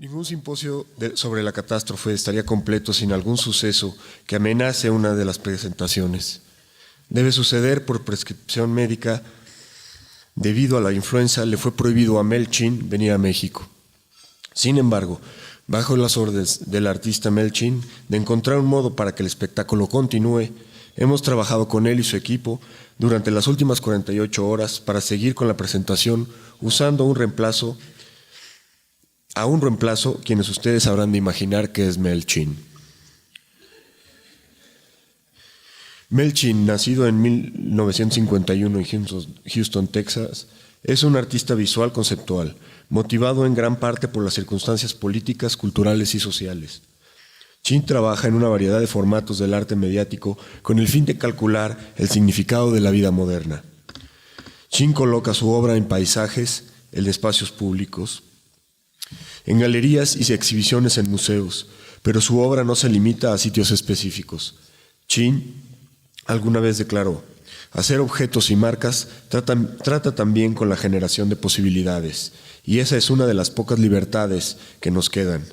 Ningún simposio sobre la catástrofe estaría completo sin algún suceso que amenace una de las presentaciones. Debe suceder por prescripción médica. Debido a la influenza, le fue prohibido a Mel Chin venir a México. Sin embargo, bajo las órdenes del artista Mel Chin de encontrar un modo para que el espectáculo continúe, hemos trabajado con él y su equipo durante las últimas 48 horas para seguir con la presentación usando un reemplazo, quienes ustedes habrán de imaginar que es Mel Chin. Mel Chin, nacido en 1951 en Houston, Texas, es un artista visual conceptual, motivado en gran parte por las circunstancias políticas, culturales y sociales. Chin trabaja en una variedad de formatos del arte mediático con el fin de calcular el significado de la vida moderna. Chin coloca su obra en paisajes, en espacios públicos, en galerías y exhibiciones en museos, pero su obra no se limita a sitios específicos. Chin alguna vez declaró: hacer objetos y marcas trata también con la generación de posibilidades, y esa es una de las pocas libertades que nos quedan.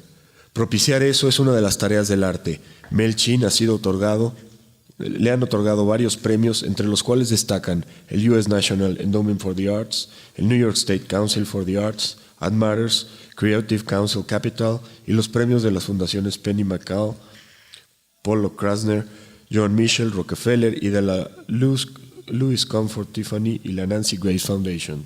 Propiciar eso es una de las tareas del arte. Mel Chin le han otorgado varios premios, entre los cuales destacan el US National Endowment for the Arts, el New York State Council for the Arts, Art Matters, Creative Council Capital y los premios de las fundaciones Penny McCall, Paul Krasner, John Mitchell Rockefeller y de la Louis Comfort Tiffany y la Nancy Grace Foundation.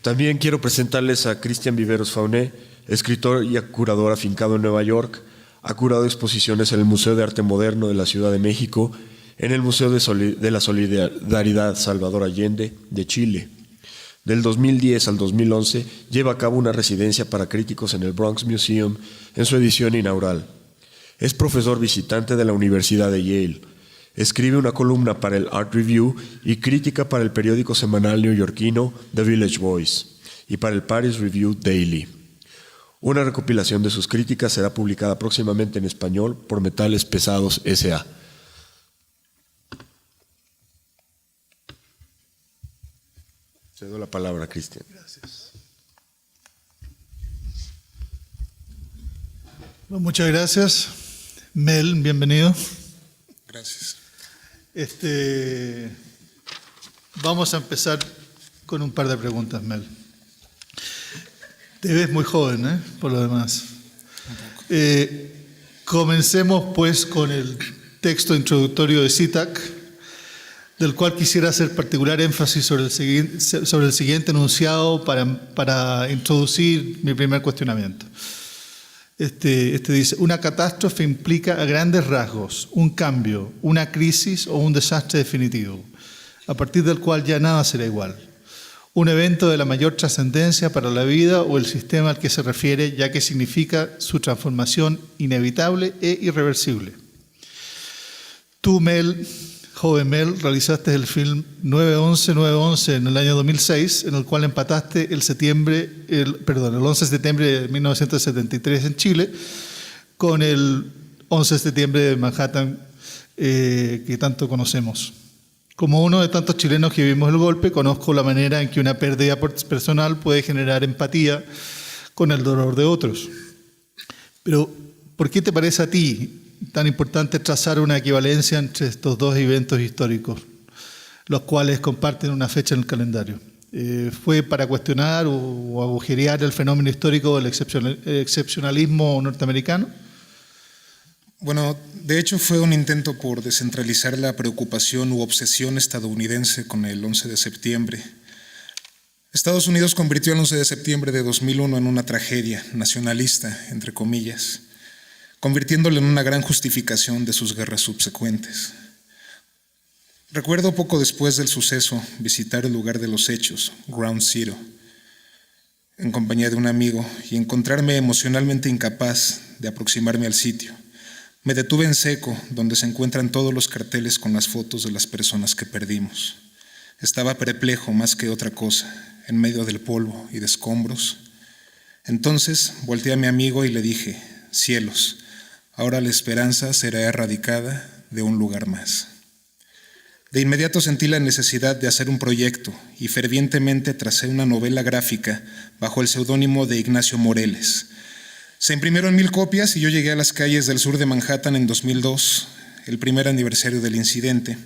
También quiero presentarles a Cristian Viveros Fauné, escritor y curador afincado en Nueva York. Ha curado exposiciones en el Museo de Arte Moderno de la Ciudad de México, en el Museo de la Solidaridad Salvador Allende de Chile. Del 2010 al 2011 lleva a cabo una residencia para críticos en el Bronx Museum en su edición inaugural. Es profesor visitante de la Universidad de Yale. Escribe una columna para el Art Review y crítica para el periódico semanal neoyorquino The Village Voice y para el Paris Review Daily. Una recopilación de sus críticas será publicada próximamente en español por Metales Pesados S.A. Cedo la palabra a Cristian. Gracias. Bueno, muchas gracias. Mel, bienvenido. Gracias. Vamos a empezar con un par de preguntas, Mel. Te ves muy joven, por lo demás. Comencemos, pues, con el texto introductorio de SITAC, del cual quisiera hacer particular énfasis sobre el siguiente enunciado para introducir mi primer cuestionamiento. Dice: una catástrofe implica a grandes rasgos un cambio, una crisis o un desastre definitivo, a partir del cual ya nada será igual. Un evento de la mayor trascendencia para la vida o el sistema al que se refiere, ya que significa su transformación inevitable e irreversible. Tú, Mel, joven Mel, realizaste el film 9/11 en el año 2006, en el cual empataste el 11 de septiembre de 1973 en Chile con el 11 de septiembre de Manhattan que tanto conocemos. Como uno de tantos chilenos que vivimos el golpe, conozco la manera en que una pérdida personal puede generar empatía con el dolor de otros. Pero, ¿por qué te parece a ti tan importante trazar una equivalencia entre estos dos eventos históricos, los cuales comparten una fecha en el calendario? ¿Fue para cuestionar o agujerear el fenómeno histórico del excepcionalismo norteamericano? Bueno, de hecho fue un intento por descentralizar la preocupación u obsesión estadounidense con el 11 de septiembre. Estados Unidos convirtió el 11 de septiembre de 2001 en una tragedia nacionalista, entre comillas, convirtiéndolo en una gran justificación de sus guerras subsecuentes. Recuerdo poco después del suceso visitar el lugar de los hechos, Ground Zero, en compañía de un amigo y encontrarme emocionalmente incapaz de aproximarme al sitio. Me detuve en seco, donde se encuentran todos los carteles con las fotos de las personas que perdimos. Estaba perplejo más que otra cosa, en medio del polvo y de escombros. Entonces volteé a mi amigo y le dije: cielos, ahora la esperanza será erradicada de un lugar más. De inmediato sentí la necesidad de hacer un proyecto y fervientemente tracé una novela gráfica bajo el seudónimo de Ignacio Moreles. Se imprimieron 1000 copias y yo llegué a las calles del sur de Manhattan en 2002, el primer aniversario del incidente,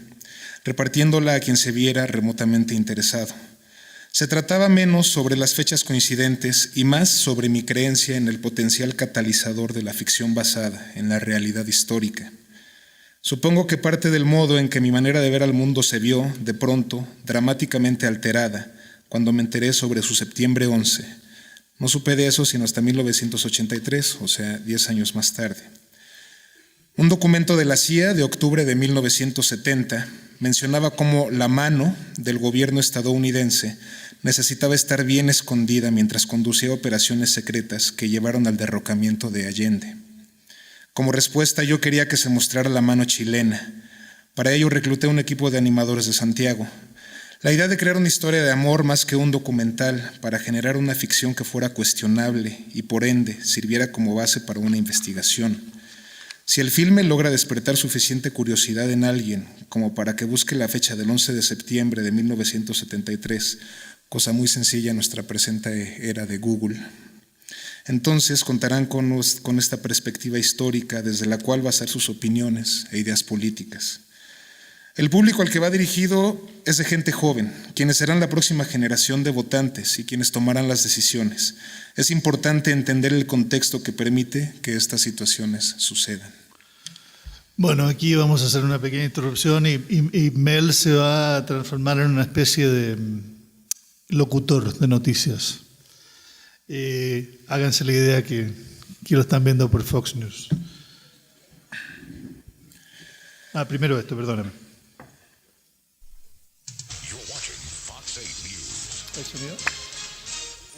repartiéndola a quien se viera remotamente interesado. Se trataba menos sobre las fechas coincidentes y más sobre mi creencia en el potencial catalizador de la ficción basada en la realidad histórica. Supongo que parte del modo en que mi manera de ver al mundo se vio, de pronto, dramáticamente alterada, cuando me enteré sobre su septiembre 11. No supe de eso sino hasta 1983, o sea, 10 años más tarde. Un documento de la CIA de octubre de 1970 mencionaba cómo la mano del gobierno estadounidense necesitaba estar bien escondida mientras conducía operaciones secretas que llevaron al derrocamiento de Allende. Como respuesta, yo quería que se mostrara la mano chilena. Para ello recluté un equipo de animadores de Santiago. La idea de crear una historia de amor más que un documental para generar una ficción que fuera cuestionable y por ende sirviera como base para una investigación. Si el filme logra despertar suficiente curiosidad en alguien como para que busque la fecha del 11 de septiembre de 1973, cosa muy sencilla en nuestra presente era de Google, entonces contarán con esta perspectiva histórica desde la cual basar sus opiniones e ideas políticas. El público al que va dirigido es de gente joven, quienes serán la próxima generación de votantes y quienes tomarán las decisiones. Es importante entender el contexto que permite que estas situaciones sucedan. Bueno, aquí vamos a hacer una pequeña interrupción y Mel se va a transformar en una especie de locutor de noticias. Háganse la idea que lo están viendo por Fox News. Primero esto, perdóname. ¿El sonido?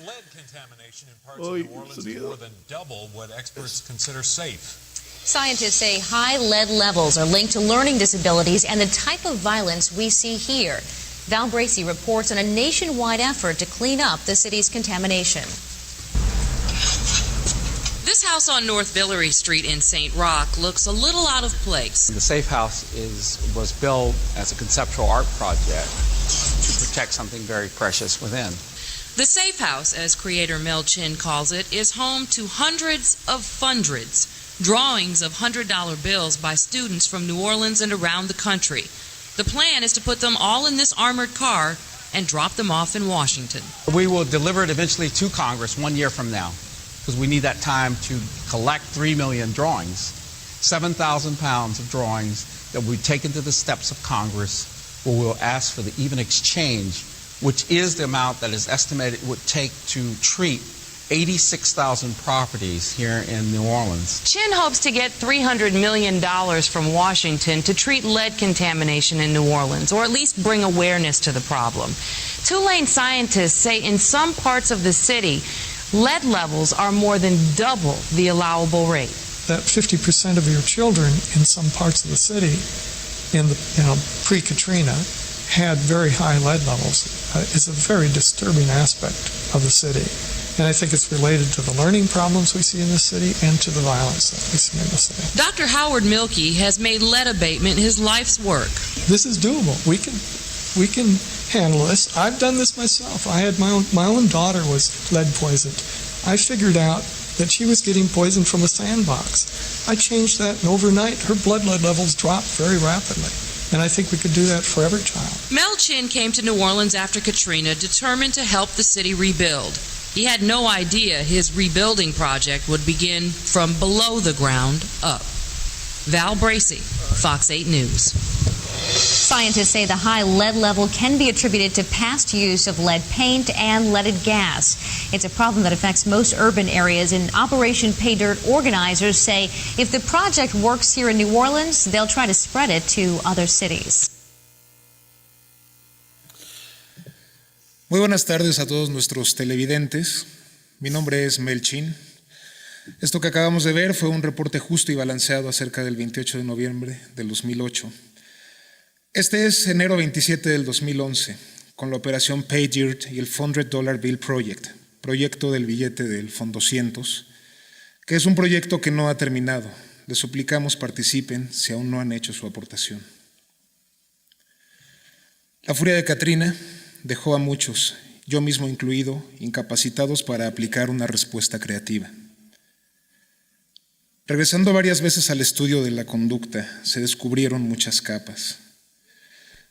Lead contamination in parts of New Orleans more than double what experts consider safe. Scientists say high lead levels are linked to learning disabilities and the type of violence we see here. Val Bracey reports on a nationwide effort to clean up the city's contamination. This house on North Billary Street in St. Roch looks a little out of place. The Safe House was built as a conceptual art project to protect something very precious within. The Safe House, as creator Mel Chin calls it, is home to hundreds of fundreds, drawings of $100 bills by students from New Orleans and around the country. The plan is to put them all in this armored car and drop them off in Washington. We will deliver it eventually to Congress 1 year from now, because we need that time to collect 3 million drawings, 7,000 pounds of drawings that will be taken to the steps of Congress, where we'll ask for the even exchange, which is the amount that is estimated it would take to treat 86,000 properties here in New Orleans. Chin hopes to get $300 million from Washington to treat lead contamination in New Orleans, or at least bring awareness to the problem. Tulane scientists say in some parts of the city, lead levels are more than double the allowable rate. That 50% of your children in some parts of the city in the pre-Katrina had very high lead levels. It's a very disturbing aspect of the city. And I think it's related to the learning problems we see in the city and to the violence that we see in the city. Dr. Howard Milkey has made lead abatement his life's work. This is doable. We can handle this. I've done this myself. I had my own daughter was lead poisoned. I figured out that she was getting poisoned from a sandbox. I changed that, and overnight her blood lead levels dropped very rapidly. And I think we could do that for every child. Mel Chin came to New Orleans after Katrina, determined to help the city rebuild. He had no idea his rebuilding project would begin from below the ground up. Val Bracey, Fox 8 News. Scientists say the high lead level can be attributed to past use of lead paint and leaded gas. It's a problem that affects most urban areas, and Operation Pay Dirt organizers say if the project works here in New Orleans, they'll try to spread it to other cities. Muy buenas tardes a todos nuestros televidentes. Mi nombre es Mel Chin. Esto que acabamos de ver fue un reporte justo y balanceado acerca del 28 de noviembre del 2008. Este es enero 27 del 2011, con la operación Pay Dirt y el $100 Bill Project, proyecto del billete del Fondo 200, que es un proyecto que no ha terminado. Les suplicamos participen si aún no han hecho su aportación. La furia de Katrina dejó a muchos, yo mismo incluido, incapacitados para aplicar una respuesta creativa. Regresando varias veces al estudio de la conducta, se descubrieron muchas capas.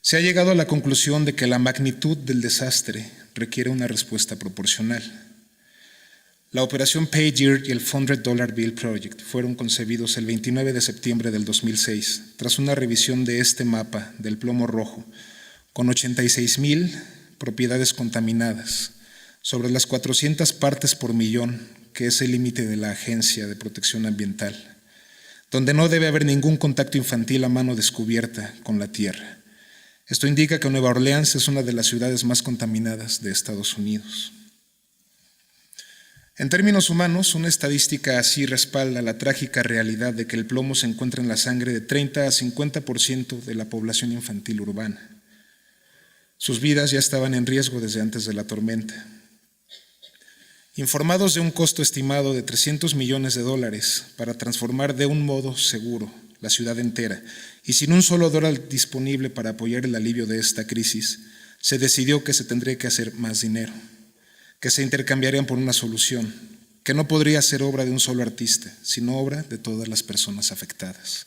Se ha llegado a la conclusión de que la magnitud del desastre requiere una respuesta proporcional. La operación Pager y el $100 Bill Project fueron concebidos el 29 de septiembre del 2006, tras una revisión de este mapa del plomo rojo, con 86,000 propiedades contaminadas, sobre las 400 partes por millón, que es el límite de la Agencia de Protección Ambiental, donde no debe haber ningún contacto infantil a mano descubierta con la tierra. Esto indica que Nueva Orleans es una de las ciudades más contaminadas de Estados Unidos. En términos humanos, una estadística así respalda la trágica realidad de que el plomo se encuentra en la sangre de 30 a 50% de la población infantil urbana. Sus vidas ya estaban en riesgo desde antes de la tormenta. Informados de un costo estimado de $300 millones para transformar de un modo seguro la ciudad entera y sin un solo dólar disponible para apoyar el alivio de esta crisis, se decidió que se tendría que hacer más dinero, que se intercambiarían por una solución, que no podría ser obra de un solo artista, sino obra de todas las personas afectadas,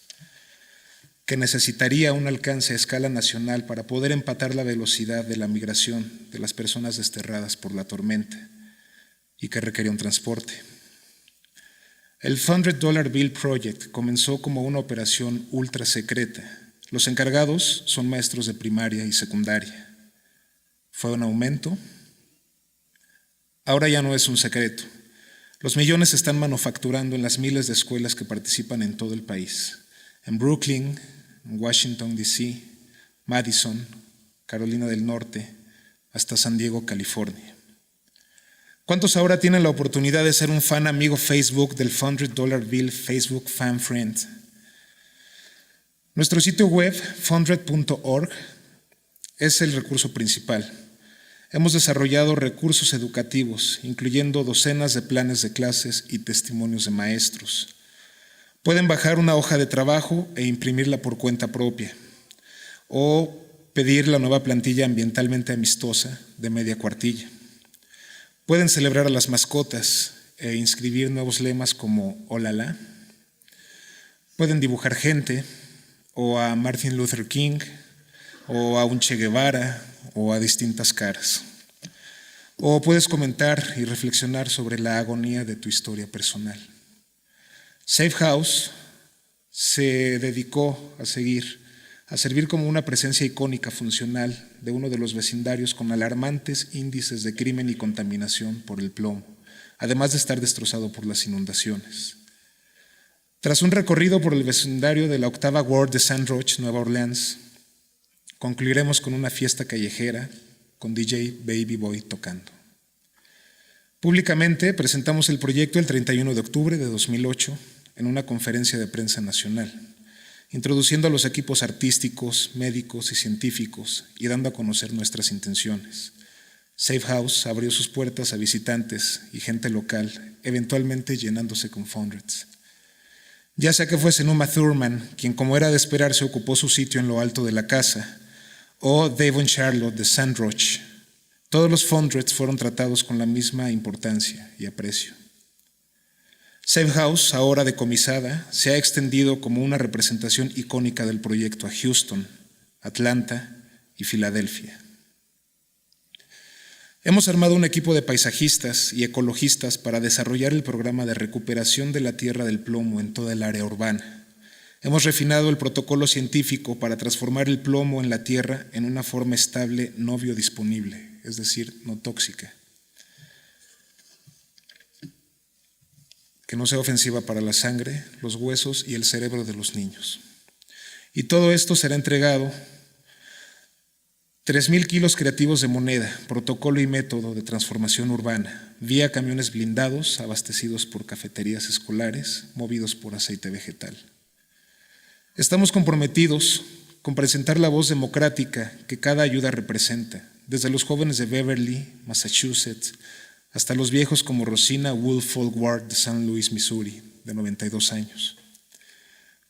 que necesitaría un alcance a escala nacional para poder empatar la velocidad de la migración de las personas desterradas por la tormenta, y que requería un transporte. El $100 Bill Project comenzó como una operación ultra secreta. Los encargados son maestros de primaria y secundaria. ¿Fue un aumento? Ahora ya no es un secreto. Los millones se están manufacturando en las miles de escuelas que participan en todo el país. En Brooklyn, en Washington, D.C., Madison, Carolina del Norte, hasta San Diego, California. ¿Cuántos ahora tienen la oportunidad de ser un fan amigo Facebook del $100 Bill Facebook Fan Friend? Nuestro sitio web, fundred.org, es el recurso principal. Hemos desarrollado recursos educativos, incluyendo docenas de planes de clases y testimonios de maestros. Pueden bajar una hoja de trabajo e imprimirla por cuenta propia, o pedir la nueva plantilla ambientalmente amistosa de media cuartilla. Pueden celebrar a las mascotas e inscribir nuevos lemas como Olala. Pueden dibujar gente, o a Martin Luther King, o a un Che Guevara, o a distintas caras. O puedes comentar y reflexionar sobre la agonía de tu historia personal. Safe House se dedicó a servir como una presencia icónica funcional de uno de los vecindarios con alarmantes índices de crimen y contaminación por el plomo, además de estar destrozado por las inundaciones. Tras un recorrido por el vecindario de la 8ª Ward de Sandroch, Nueva Orleans, concluiremos con una fiesta callejera con DJ Baby Boy tocando. Públicamente presentamos el proyecto el 31 de octubre de 2008 en una conferencia de prensa nacional, introduciendo a los equipos artísticos, médicos y científicos y dando a conocer nuestras intenciones. Safe House abrió sus puertas a visitantes y gente local, eventualmente llenándose con fundreds. Ya sea que fuese Numa Thurman, quien como era de esperar se ocupó su sitio en lo alto de la casa, o Davon Charlotte de Sandroch, todos los fundreds fueron tratados con la misma importancia y aprecio. Safe House, ahora decomisada, se ha extendido como una representación icónica del proyecto a Houston, Atlanta y Filadelfia. Hemos armado un equipo de paisajistas y ecologistas para desarrollar el programa de recuperación de la tierra del plomo en toda el área urbana. Hemos refinado el protocolo científico para transformar el plomo en la tierra en una forma estable no biodisponible, es decir, no tóxica, que no sea ofensiva para la sangre, los huesos y el cerebro de los niños. Y todo esto será entregado 3,000 kilos creativos de moneda, protocolo y método de transformación urbana, vía camiones blindados abastecidos por cafeterías escolares, movidos por aceite vegetal. Estamos comprometidos con presentar la voz democrática que cada ayuda representa, desde los jóvenes de Beverly, Massachusetts, hasta los viejos como Rosina Woolfolk Ward de San Luis, Missouri, de 92 años.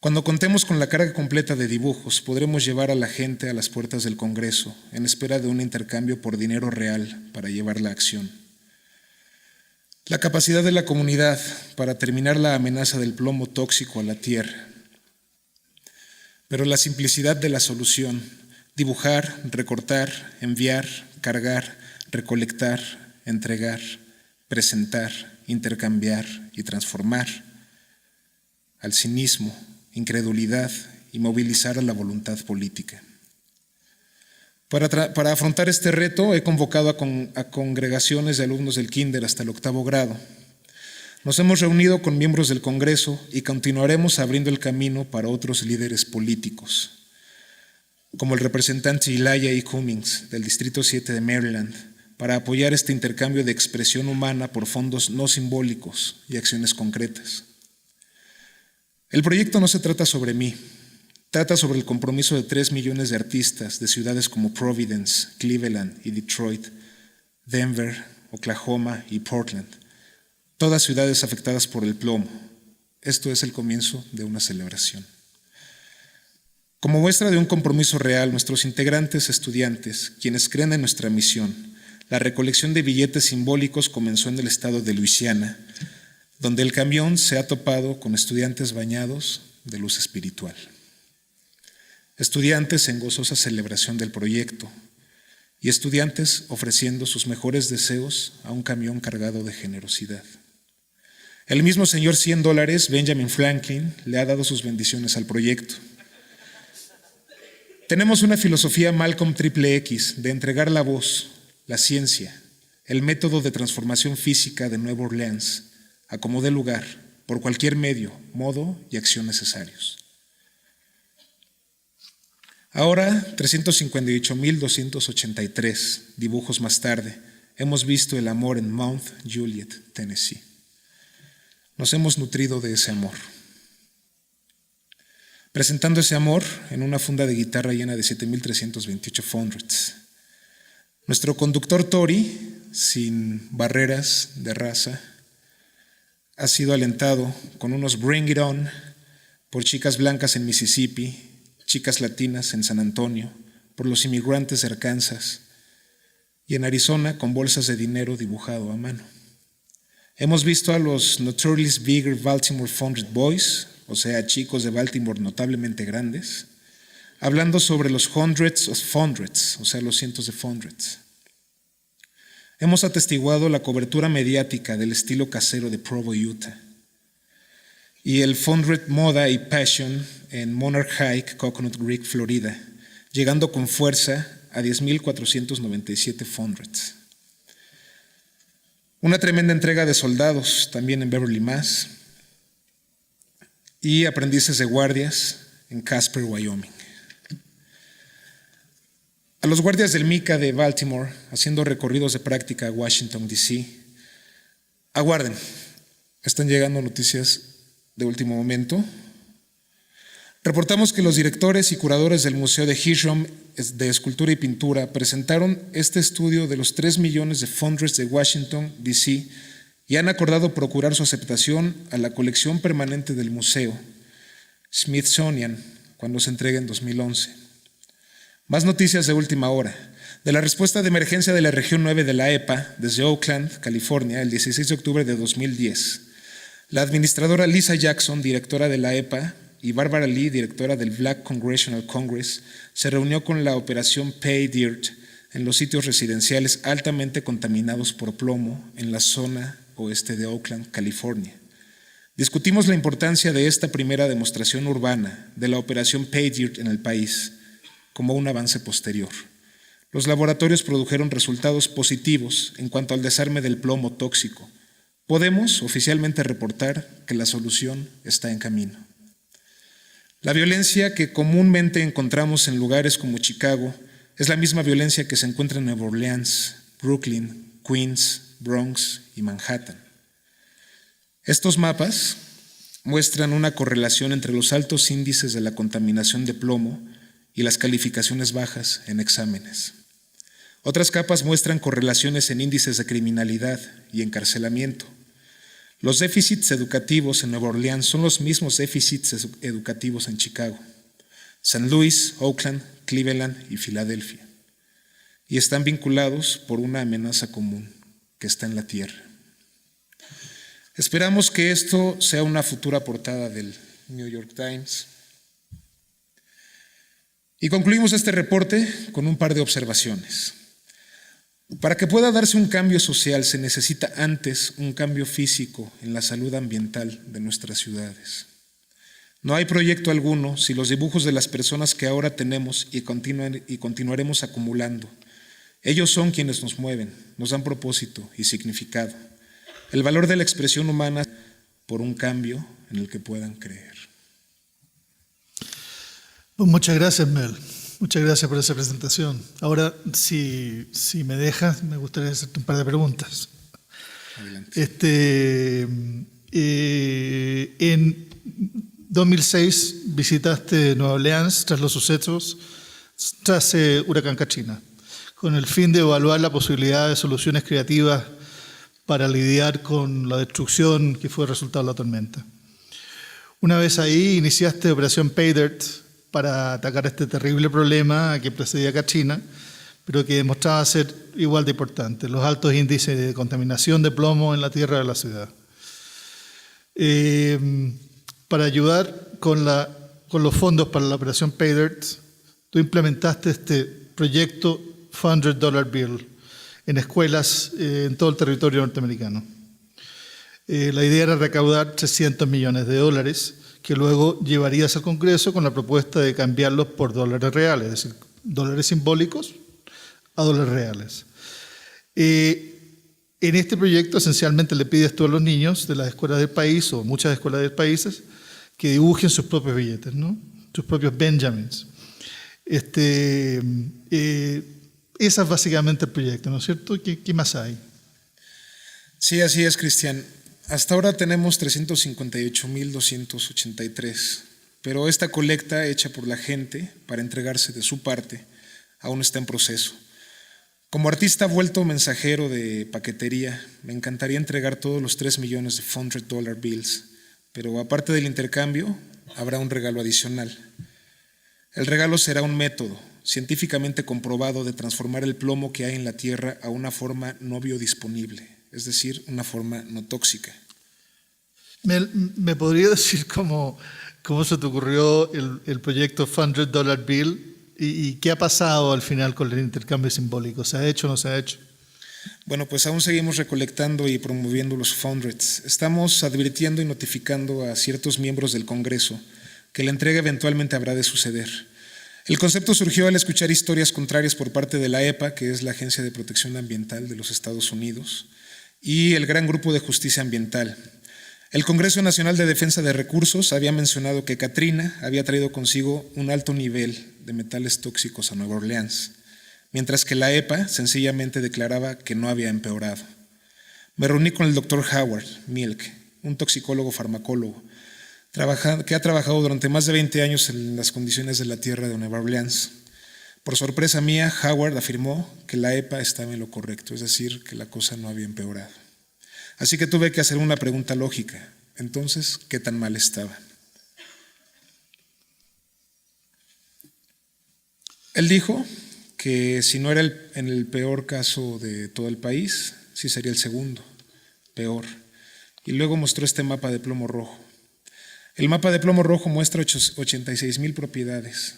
Cuando contemos con la carga completa de dibujos, podremos llevar a la gente a las puertas del Congreso en espera de un intercambio por dinero real para llevar la acción. La capacidad de la comunidad para terminar la amenaza del plomo tóxico a la tierra. Pero la simplicidad de la solución, dibujar, recortar, enviar, cargar, recolectar, entregar, presentar, intercambiar y transformar, al cinismo, incredulidad y movilizar a la voluntad política. Para afrontar este reto he convocado a congregaciones de alumnos del kinder hasta el 8º grado. Nos hemos reunido con miembros del Congreso y continuaremos abriendo el camino para otros líderes políticos, como el representante Elijah E. Cummings del Distrito 7 de Maryland, para apoyar este intercambio de expresión humana por fondos no simbólicos y acciones concretas. El proyecto no se trata sobre mí, trata sobre el compromiso de 3 millones de artistas de ciudades como Providence, Cleveland y Detroit, Denver, Oklahoma y Portland, todas ciudades afectadas por el plomo. Esto es el comienzo de una celebración. Como muestra de un compromiso real, nuestros integrantes estudiantes, quienes creen en nuestra misión, la recolección de billetes simbólicos comenzó en el estado de Luisiana, donde el camión se ha topado con estudiantes bañados de luz espiritual. Estudiantes en gozosa celebración del proyecto y estudiantes ofreciendo sus mejores deseos a un camión cargado de generosidad. El mismo señor $100, Benjamin Franklin, le ha dado sus bendiciones al proyecto. Tenemos una filosofía Malcolm XXX de entregar la voz, la ciencia, el método de transformación física de Nueva Orleans, a como dé lugar, por cualquier medio, modo y acción necesarios. Ahora, 358.283 dibujos más tarde, hemos visto el amor en Mount Juliet, Tennessee. Nos hemos nutrido de ese amor. Presentando ese amor en una funda de guitarra llena de 7.328 Fondrets. Nuestro conductor Tori, sin barreras de raza, ha sido alentado con unos Bring It On por chicas blancas en Mississippi, chicas latinas en San Antonio, por los inmigrantes de Arkansas y en Arizona con bolsas de dinero dibujado a mano. Hemos visto a los Notoriously Bigger Baltimore Fondret Boys, o sea, chicos de Baltimore notablemente grandes, hablando sobre los hundreds of Fondrets, o sea, los cientos de Fondrets. Hemos atestiguado la cobertura mediática del estilo casero de Provo, Utah, y el Fondret Moda y Passion en Monarch Hike, Coconut Creek, Florida, llegando con fuerza a 10.497 Fondrets. Una tremenda entrega de soldados también en Beverly, Mass, y aprendices de guardias en Casper, Wyoming. A los guardias del MICA de Baltimore, haciendo recorridos de práctica a Washington, D.C., aguarden, están llegando noticias de último momento. Reportamos que los directores y curadores del Museo de Hirshhorn de Escultura y Pintura presentaron este estudio de los 3 millones de Fondrets de Washington, D.C., y han acordado procurar su aceptación a la colección permanente del museo Smithsonian cuando se entregue en 2011. Más noticias de última hora. De la respuesta de emergencia de la región 9 de la EPA desde Oakland, California, el 16 de octubre de 2010. La administradora Lisa Jackson, directora de la EPA, y Barbara Lee, directora del Black Congressional Congress, se reunió con la operación Pay Dirt en los sitios residenciales altamente contaminados por plomo en la zona oeste de Oakland, California. Discutimos la importancia de esta primera demostración urbana de la operación Pay Dirt en el país, como un avance posterior. Los laboratorios produjeron resultados positivos en cuanto al desarme del plomo tóxico. Podemos oficialmente reportar que la solución está en camino. La violencia que comúnmente encontramos en lugares como Chicago es la misma violencia que se encuentra en Nueva Orleans, Brooklyn, Queens, Bronx y Manhattan. Estos mapas muestran una correlación entre los altos índices de la contaminación de plomo y las calificaciones bajas en exámenes. Otras capas muestran correlaciones en índices de criminalidad y encarcelamiento. Los déficits educativos en Nueva Orleans son los mismos déficits educativos en Chicago, San Luis, Oakland, Cleveland y Filadelfia, y están vinculados por una amenaza común que está en la tierra. Esperamos que esto sea una futura portada del New York Times. Y concluimos este reporte con un par de observaciones. Para que pueda darse un cambio social se necesita antes un cambio físico en la salud ambiental de nuestras ciudades. No hay proyecto alguno si los dibujos de las personas que ahora tenemos y continuaremos acumulando. Ellos son quienes nos mueven, nos dan propósito y significado. El valor de la expresión humana por un cambio en el que puedan creer. Pues muchas gracias, Mel. Muchas gracias por esa presentación. Ahora, si me dejas, me gustaría hacerte un par de preguntas. Adelante. En 2006 visitaste Nueva Orleans tras los sucesos, tras Huracán Katrina, con el fin de evaluar la posibilidad de soluciones creativas para lidiar con la destrucción que fue el resultado de la tormenta. Una vez ahí, iniciaste Operación Pay Dirt para atacar este terrible problema que precedía a Katrina, pero que demostraba ser igual de importante, los altos índices de contaminación de plomo en la tierra de la ciudad. Para ayudar con los fondos para la Operación Pay Dirt, tú implementaste este proyecto $100 Bill en escuelas en todo el territorio norteamericano. La idea era recaudar $300 millones, que luego llevarías al Congreso con la propuesta de cambiarlos por dólares reales, es decir, dólares simbólicos a dólares reales. En este proyecto esencialmente le pides tú a los niños de las escuelas del país o muchas escuelas del país que dibujen sus propios billetes, ¿no? Sus propios Benjamins. Ese es básicamente el proyecto, ¿no es cierto? ¿Qué más hay? Sí, así es, Cristian. Hasta ahora tenemos 358,283, pero esta colecta hecha por la gente para entregarse de su parte aún está en proceso. Como artista vuelto mensajero de paquetería, me encantaría entregar todos los 3 millones de $100 bills, pero aparte del intercambio, habrá un regalo adicional. El regalo será un método científicamente comprobado de transformar el plomo que hay en la Tierra a una forma no biodisponible, es decir, una forma no tóxica. ¿Me podría decir cómo se te ocurrió el proyecto $100 Bill y qué ha pasado al final con el intercambio simbólico? ¿Se ha hecho o no se ha hecho? Bueno, pues aún seguimos recolectando y promoviendo los $100. Estamos advirtiendo y notificando a ciertos miembros del Congreso que la entrega eventualmente habrá de suceder. El concepto surgió al escuchar historias contrarias por parte de la EPA, que es la Agencia de Protección Ambiental de los Estados Unidos, y el Gran Grupo de Justicia Ambiental. El Congreso Nacional de Defensa de Recursos había mencionado que Katrina había traído consigo un alto nivel de metales tóxicos a Nueva Orleans, mientras que la EPA sencillamente declaraba que no había empeorado. Me reuní con el Dr. Howard Milk, un toxicólogo farmacólogo, que ha trabajado durante más de 20 años en las condiciones de la tierra de Nueva Orleans. Por sorpresa mía, Howard afirmó que la EPA estaba en lo correcto, es decir, que la cosa no había empeorado. Así que tuve que hacer una pregunta lógica. Entonces, ¿qué tan mal estaba? Él dijo que si no era en el peor caso de todo el país, sí sería el segundo, peor. Y luego mostró este mapa de plomo rojo. El mapa de plomo rojo muestra 86,000 propiedades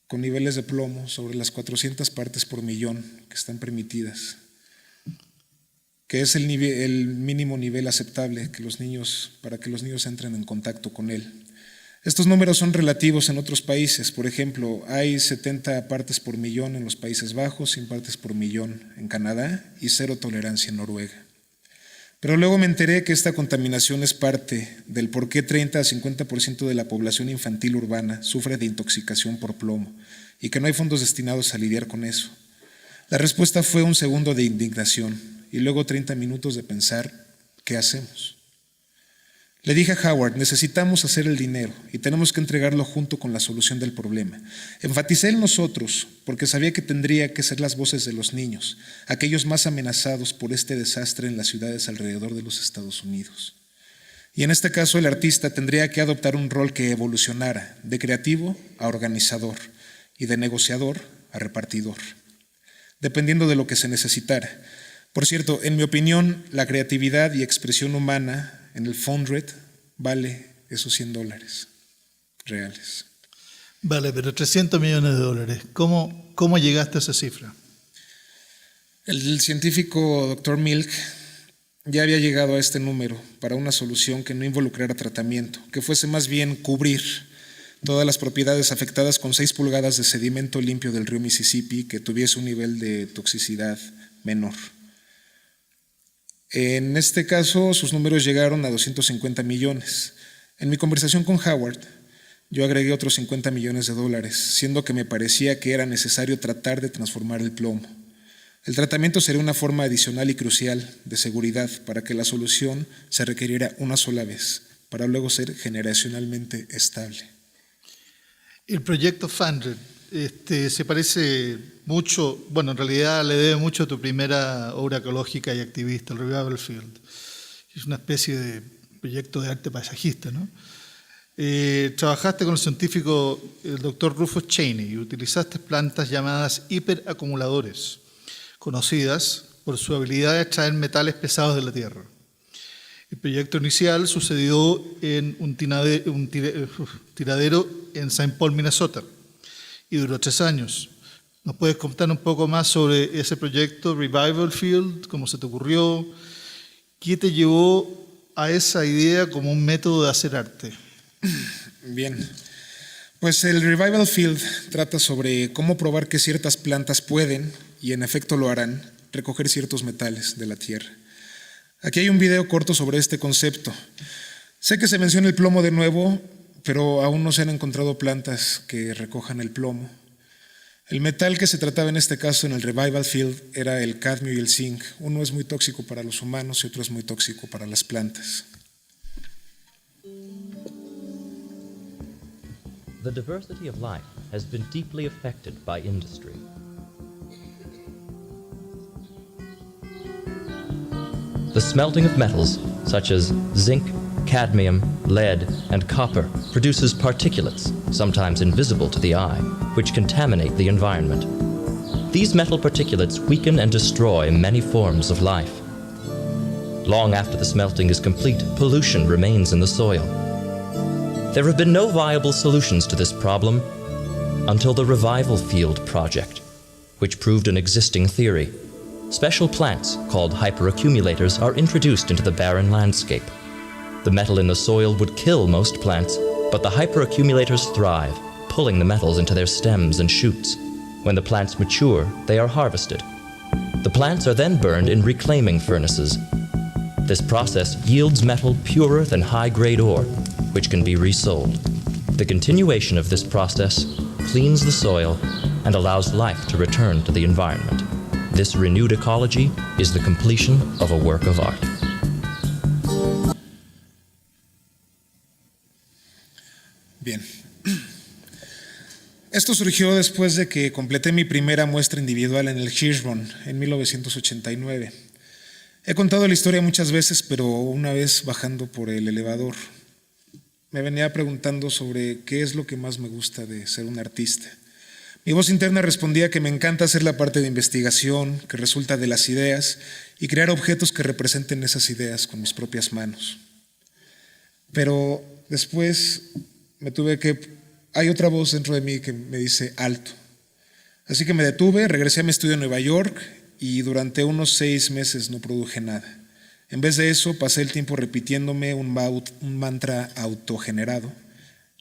con niveles de plomo sobre las 400 partes por millón que están permitidas, que es el mínimo nivel aceptable para que los niños entren en contacto con él. Estos números son relativos en otros países. Por ejemplo, hay 70 partes por millón en los Países Bajos, 100 partes por millón en Canadá y 0 tolerancia en Noruega. Pero luego me enteré que esta contaminación es parte del por qué 30 a 50% de la población infantil urbana sufre de intoxicación por plomo y que no hay fondos destinados a lidiar con eso. La respuesta fue un segundo de indignación y luego 30 minutos de pensar, ¿qué hacemos? Le dije a Howard, necesitamos hacer el dinero y tenemos que entregarlo junto con la solución del problema. Enfaticé en nosotros porque sabía que tendría que ser las voces de los niños, aquellos más amenazados por este desastre en las ciudades alrededor de los Estados Unidos. Y en este caso el artista tendría que adoptar un rol que evolucionara de creativo a organizador y de negociador a repartidor, dependiendo de lo que se necesitara. Por cierto, en mi opinión, la creatividad y expresión humana en el Fundred vale esos $100 reales. Vale, pero $300 millones. ¿Cómo llegaste a esa cifra? El científico Dr. Milk ya había llegado a este número para una solución que no involucrara tratamiento, que fuese más bien cubrir todas las propiedades afectadas con 6 pulgadas de sedimento limpio del río Mississippi que tuviese un nivel de toxicidad menor. En este caso, sus números llegaron a 250 millones. En mi conversación con Howard, yo agregué otros $50 millones, siendo que me parecía que era necesario tratar de transformar el plomo. El tratamiento sería una forma adicional y crucial de seguridad para que la solución se requiriera una sola vez, para luego ser generacionalmente estable. El proyecto Fundred se parece mucho, bueno, en realidad le debe mucho a tu primera obra ecológica y activista, el Revival Field. Es una especie de proyecto de arte paisajista, ¿no? Trabajaste con el científico el doctor Rufus Cheney y utilizaste plantas llamadas hiperacumuladores, conocidas por su habilidad de extraer metales pesados de la Tierra. El proyecto inicial sucedió en un tiradero en St. Paul, Minnesota, y duró 3 años. ¿Nos puedes contar un poco más sobre ese proyecto Revival Field? ¿Cómo se te ocurrió? ¿Qué te llevó a esa idea como un método de hacer arte? Bien, pues el Revival Field trata sobre cómo probar que ciertas plantas pueden, y en efecto lo harán, recoger ciertos metales de la tierra. Aquí hay un video corto sobre este concepto. Sé que se menciona el plomo de nuevo, pero aún no se han encontrado plantas que recojan el plomo. El metal que se trataba en este caso en el Revival Field era el cadmio y el zinc. Uno es muy tóxico para los humanos y otro es muy tóxico para las plantas. The diversity of life has been deeply affected by industry. The smelting of metals such as zinc, cadmium, lead, and copper produces particulates, sometimes invisible to the eye, which contaminate the environment. These metal particulates weaken and destroy many forms of life. Long after the smelting is complete, pollution remains in the soil. There have been no viable solutions to this problem until the Revival Field project, which proved an existing theory. Special plants, called hyperaccumulators, are introduced into the barren landscape. The metal in the soil would kill most plants, but the hyperaccumulators thrive, pulling the metals into their stems and shoots. When the plants mature, they are harvested. The plants are then burned in reclaiming furnaces. This process yields metal purer than high-grade ore, which can be resold. The continuation of this process cleans the soil and allows life to return to the environment. This renewed ecology is the completion of a work of art. Bien. Esto surgió después de que completé mi primera muestra individual en el Hirschhorn en 1989. He contado la historia muchas veces, pero una vez bajando por el elevador, me venía preguntando sobre qué es lo que más me gusta de ser un artista. Mi voz interna respondía que me encanta hacer la parte de investigación que resulta de las ideas y crear objetos que representen esas ideas con mis propias manos. Pero después hay otra voz dentro de mí que me dice alto. Así que me detuve, regresé a mi estudio en Nueva York y durante unos 6 meses no produje nada. En vez de eso, pasé el tiempo repitiéndome un mantra autogenerado,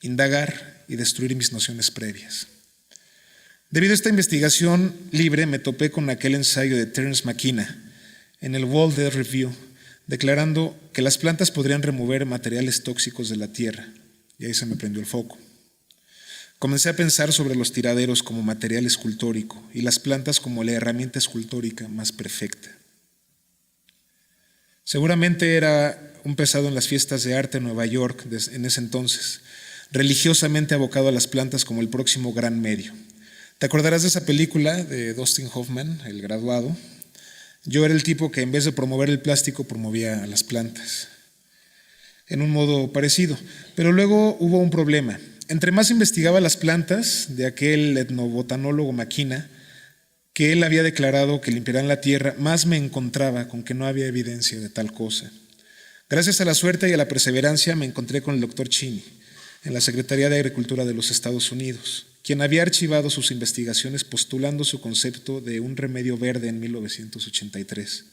indagar y destruir mis nociones previas. Debido a esta investigación libre, me topé con aquel ensayo de Terence McKenna en el World Earth Review, declarando que las plantas podrían remover materiales tóxicos de la tierra, y ahí se me prendió el foco. Comencé a pensar sobre los tiraderos como material escultórico y las plantas como la herramienta escultórica más perfecta. Seguramente era un pesado en las fiestas de arte en Nueva York en ese entonces, religiosamente abocado a las plantas como el próximo gran medio. ¿Te acordarás de esa película de Dustin Hoffman, El Graduado? Yo era el tipo que en vez de promover el plástico promovía a las plantas, en un modo parecido. Pero luego hubo un problema. Entre más investigaba las plantas de aquel etnobotanólogo Makina, que él había declarado que limpiarán la tierra, más me encontraba con que no había evidencia de tal cosa. Gracias a la suerte y a la perseverancia me encontré con el doctor Cheney en la Secretaría de Agricultura de los Estados Unidos, quien había archivado sus investigaciones postulando su concepto de un remedio verde en 1983.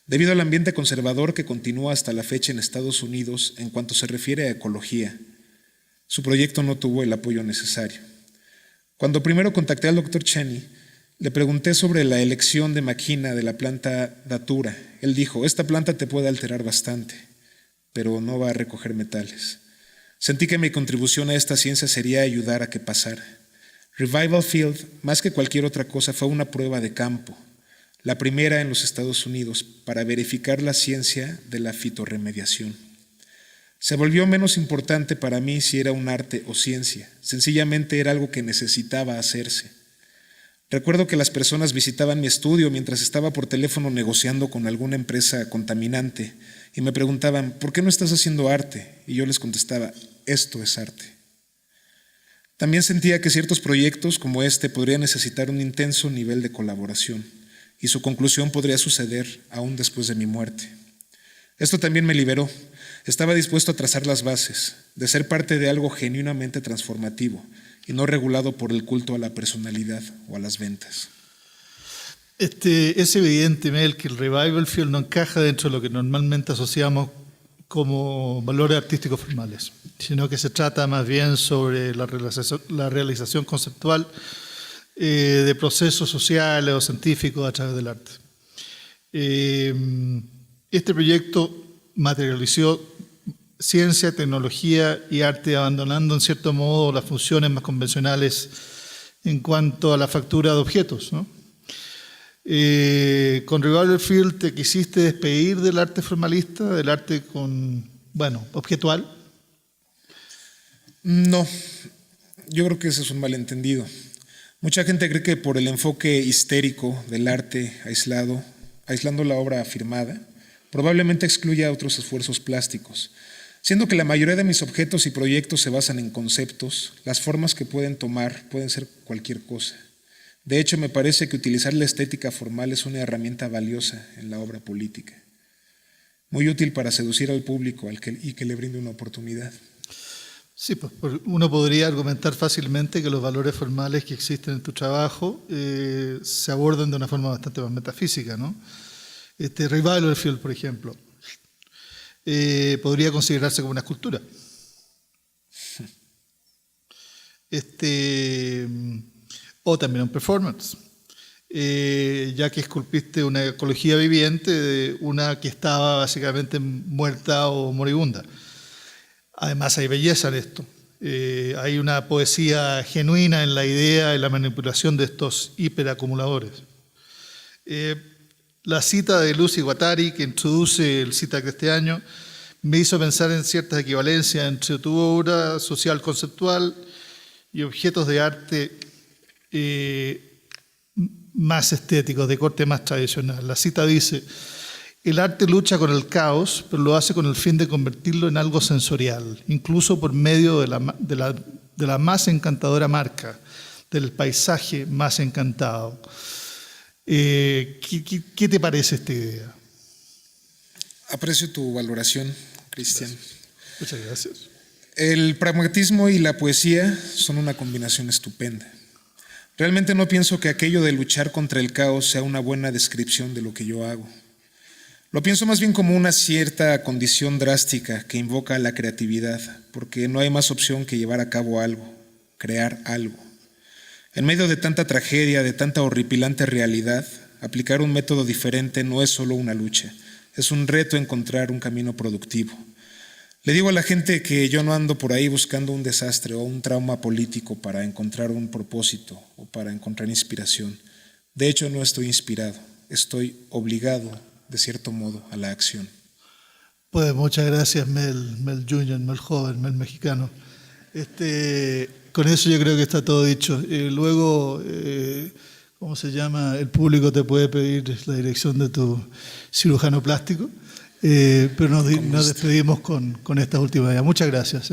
Debido al ambiente conservador que continúa hasta la fecha en Estados Unidos en cuanto se refiere a ecología, su proyecto no tuvo el apoyo necesario. Cuando primero contacté al doctor Cheney, le pregunté sobre la elección de Makina de la planta datura. Él dijo, esta planta te puede alterar bastante, pero no va a recoger metales. Sentí que mi contribución a esta ciencia sería ayudar a que pasara. Revival Field, más que cualquier otra cosa, fue una prueba de campo, la primera en los Estados Unidos, para verificar la ciencia de la fitorremediación. Se volvió menos importante para mí si era un arte o ciencia, sencillamente era algo que necesitaba hacerse. Recuerdo que las personas visitaban mi estudio mientras estaba por teléfono negociando con alguna empresa contaminante y me preguntaban, ¿por qué no estás haciendo arte? Y yo les contestaba, esto es arte. También sentía que ciertos proyectos como este podrían necesitar un intenso nivel de colaboración y su conclusión podría suceder aún después de mi muerte. Esto también me liberó. Estaba dispuesto a trazar las bases, de ser parte de algo genuinamente transformativo y no regulado por el culto a la personalidad o a las ventas. Es evidente, Mel, que el Revival Field no encaja dentro de lo que normalmente asociamos como valores artísticos formales, sino que se trata más bien sobre la realización conceptual de procesos sociales o científicos a través del arte. Este proyecto materializó ciencia, tecnología y arte, abandonando en cierto modo las funciones más convencionales en cuanto a la factura de objetos, ¿no? Con Revival Field te quisiste despedir del arte formalista, del arte objetual. No, yo creo que ese es un malentendido. Mucha gente cree que por el enfoque histérico del arte aislando la obra afirmada, probablemente excluya otros esfuerzos plásticos. Siendo que la mayoría de mis objetos y proyectos se basan en conceptos, las formas que pueden tomar pueden ser cualquier cosa. De hecho, me parece que utilizar la estética formal es una herramienta valiosa en la obra política, muy útil para seducir al público y que le brinde una oportunidad. Sí, pues uno podría argumentar fácilmente que los valores formales que existen en tu trabajo se abordan de una forma bastante más metafísica, ¿no? Revival Field, por ejemplo, podría considerarse como una escultura. O también un performance, ya que esculpiste una ecología viviente de una que estaba básicamente muerta o moribunda. Además hay belleza en esto. Hay una poesía genuina en la idea y la manipulación de estos hiperacumuladores. La cita de Lucy Guattari, que introduce el CITAC de este año, me hizo pensar en ciertas equivalencias entre tu obra social conceptual y objetos de arte más estéticos, de corte más tradicional. La cita dice, el arte lucha con el caos, pero lo hace con el fin de convertirlo en algo sensorial, incluso por medio de la más encantadora marca, del paisaje más encantado. ¿Qué te parece esta idea? Aprecio tu valoración, Cristian. Muchas gracias. El pragmatismo y la poesía son una combinación estupenda. Realmente no pienso que aquello de luchar contra el caos sea una buena descripción de lo que yo hago. Lo pienso más bien como una cierta condición drástica que invoca la creatividad, porque no hay más opción que llevar a cabo algo, crear algo. En medio de tanta tragedia, de tanta horripilante realidad, aplicar un método diferente no es solo una lucha, es un reto encontrar un camino productivo. Le digo a la gente que yo no ando por ahí buscando un desastre o un trauma político para encontrar un propósito o para encontrar inspiración. De hecho, no estoy inspirado, estoy obligado, de cierto modo, a la acción. Pues muchas gracias, Mel Junior, Mel joven, Mel mexicano. Con eso yo creo que está todo dicho. Luego, ¿cómo se llama? El público te puede pedir la dirección de tu cirujano plástico, pero nos despedimos con estas últimas ideas. Muchas gracias.